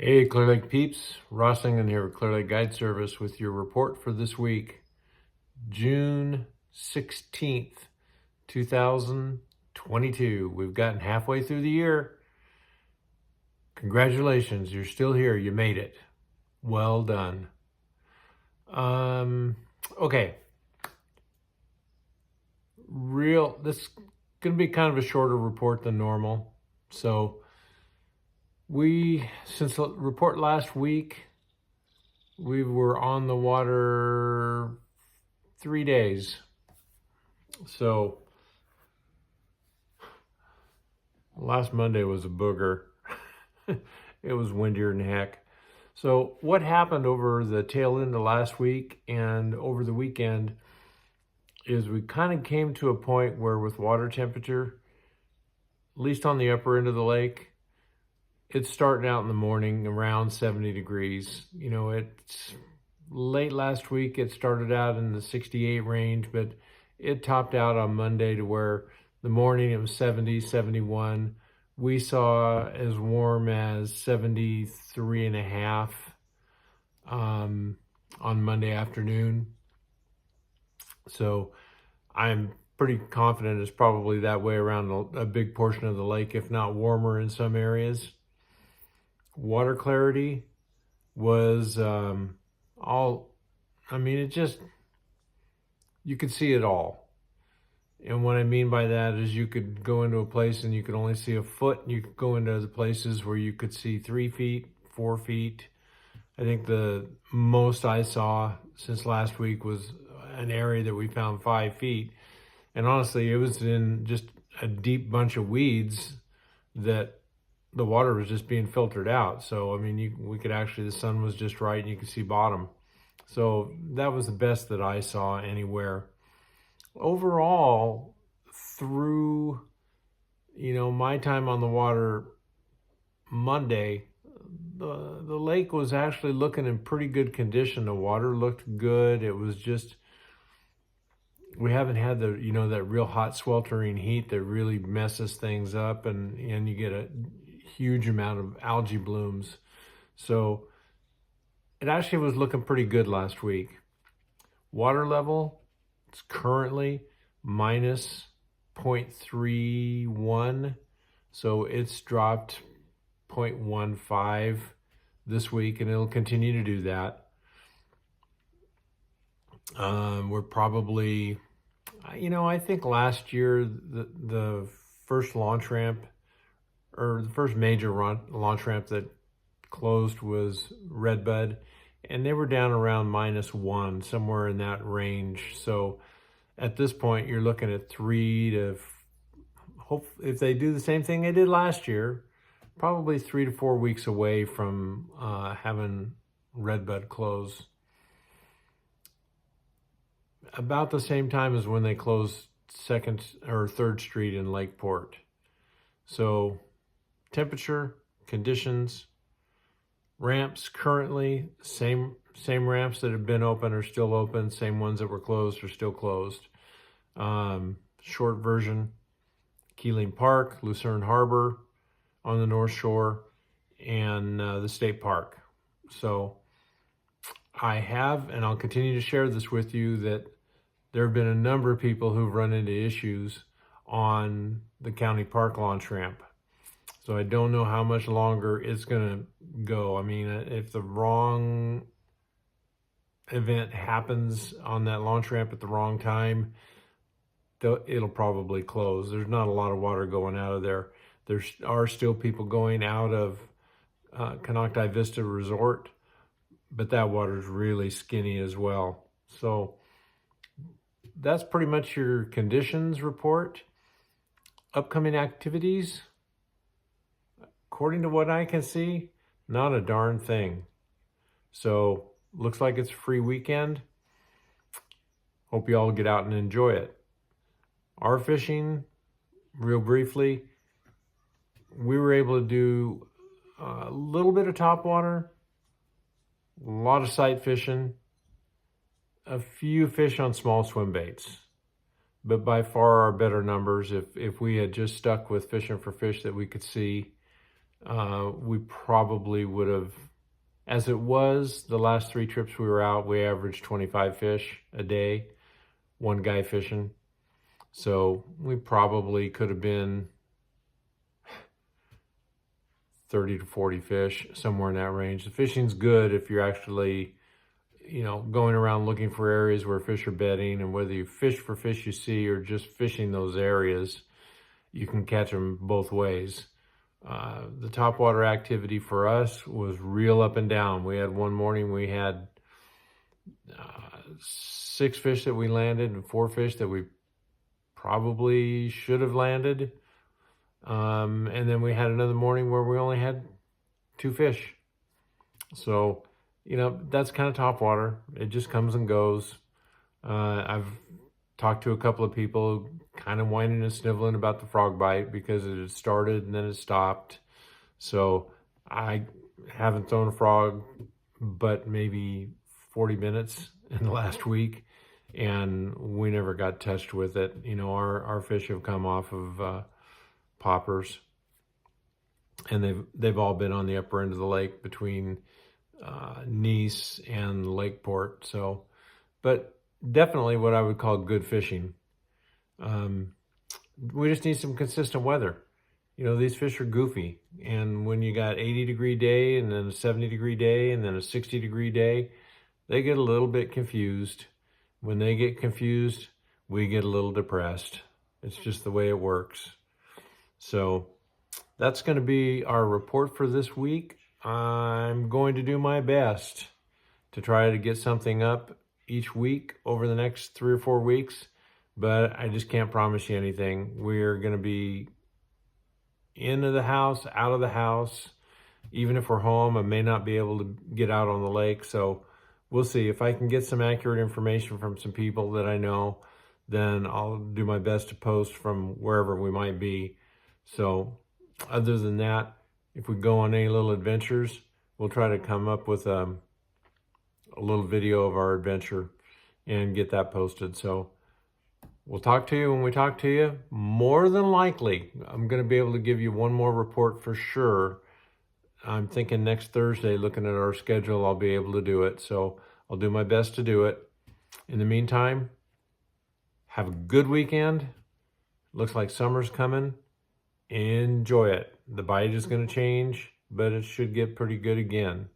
Hey, Clear Lake peeps, Ross England here with Clear Lake Guide Service with your report for this week, June 16th, 2022. We've gotten halfway through the year. Congratulations, you're still here. You made it. Well done. Okay. This is going to be kind of a shorter report than normal. So since the report last week, we were on the water 3 days. So last Monday was a booger. It was windier than heck. So what happened over the tail end of last week and over the weekend is we kind of came to a point where with water temperature, at least on the upper end of the lake, it's starting out in the morning around 70 degrees. You know, it's late last week, it started out in the 68 range, but it topped out on Monday to where the morning it was 70, 71. We saw as warm as 73 and a half on Monday afternoon. So I'm pretty confident it's probably that way around a big portion of the lake, if not warmer in some areas. Water clarity was you could see it all. And what I mean by that is you could go into a place and you could only see a foot, and you could go into other places where you could see 3 feet, 4 feet. I think the most I saw since last week was an area that we found 5 feet. And honestly, it was in just a deep bunch of weeds that the water was just being filtered out. So, I mean, the sun was just right and you could see bottom. So that was the best that I saw anywhere. Overall, through, my time on the water Monday, the lake was actually looking in pretty good condition. The water looked good. It was just, we haven't had that real hot sweltering heat that really messes things up, and you get a huge amount of algae blooms. So it actually was looking pretty good last week. Water level, it's currently minus 0.31. So it's dropped 0.15 this week, and it'll continue to do that. We're probably, I think last year, the first launch ramp, or the first major launch ramp that closed was Redbud, and they were down around -1, somewhere in that range. So at this point, you're looking at if they do the same thing they did last year, probably 3 to 4 weeks away from having Redbud close. About the same time as when they closed 2nd or 3rd Street in Lakeport. So temperature, conditions, ramps currently, same ramps that have been open are still open, same ones that were closed are still closed. Short version, Keeling Park, Lucerne Harbor on the North Shore, and the State Park. So I have, and I'll continue to share this with you, that there have been a number of people who've run into issues on the county park launch ramp. So I don't know how much longer it's going to go. I mean, if the wrong event happens on that launch ramp at the wrong time, it'll probably close. There's not a lot of water going out of there. There are still people going out of Canocti Vista Resort, but that water is really skinny as well. So that's pretty much your conditions report. Upcoming activities, according to what I can see, not a darn thing. So looks like it's a free weekend. Hope you all get out and enjoy it. Our fishing, real briefly, we were able to do a little bit of topwater, a lot of sight fishing, a few fish on small swim baits, but by far our better numbers. If we had just stuck with fishing for fish that we could see, we probably would have, as it was, the last 3 trips we were out, we averaged 25 fish a day, one guy fishing. So we probably could have been 30 to 40 fish, somewhere in that range. The fishing's good if you're actually, going around looking for areas where fish are bedding, and whether you fish for fish you see or just fishing those areas, you can catch them both ways. The topwater activity for us was real up and down. We had one morning we had 6 fish that we landed and 4 fish that we probably should have landed. And then we had another morning where we only had 2 fish. So, that's kind of topwater. It just comes and goes. I've talked to a couple of people kind of whining and sniveling about the frog bite because it had started and then it stopped. So I haven't thrown a frog but maybe 40 minutes in the last week, and we never got touched with it. Our fish have come off of poppers, and they've all been on the upper end of the lake between Nice and Lakeport. So, but definitely what I would call good fishing. We just need some consistent weather. These fish are goofy, and when you got 80-degree day and then a 70-degree day and then a 60-degree day, they get a little bit confused. When they get confused, we get a little depressed. It's just the way it works. So that's going to be our report for this week. I'm going to do my best to try to get something up each week over the next 3 or 4 weeks, but I just can't promise you anything. We're going to be into the house, out of the house. Even if we're home, I may not be able to get out on the lake. So we'll see. If I can get some accurate information from some people that I know, then I'll do my best to post from wherever we might be. So other than that, if we go on any little adventures, we'll try to come up with a little video of our adventure and get that posted. So we'll talk to you when we talk to you. More than likely, I'm going to be able to give you one more report for sure. I'm thinking next Thursday, looking at our schedule, I'll be able to do it. So I'll do my best to do it. In the meantime, have a good weekend. Looks like summer's coming. Enjoy it. The bite is going to change, but it should get pretty good again.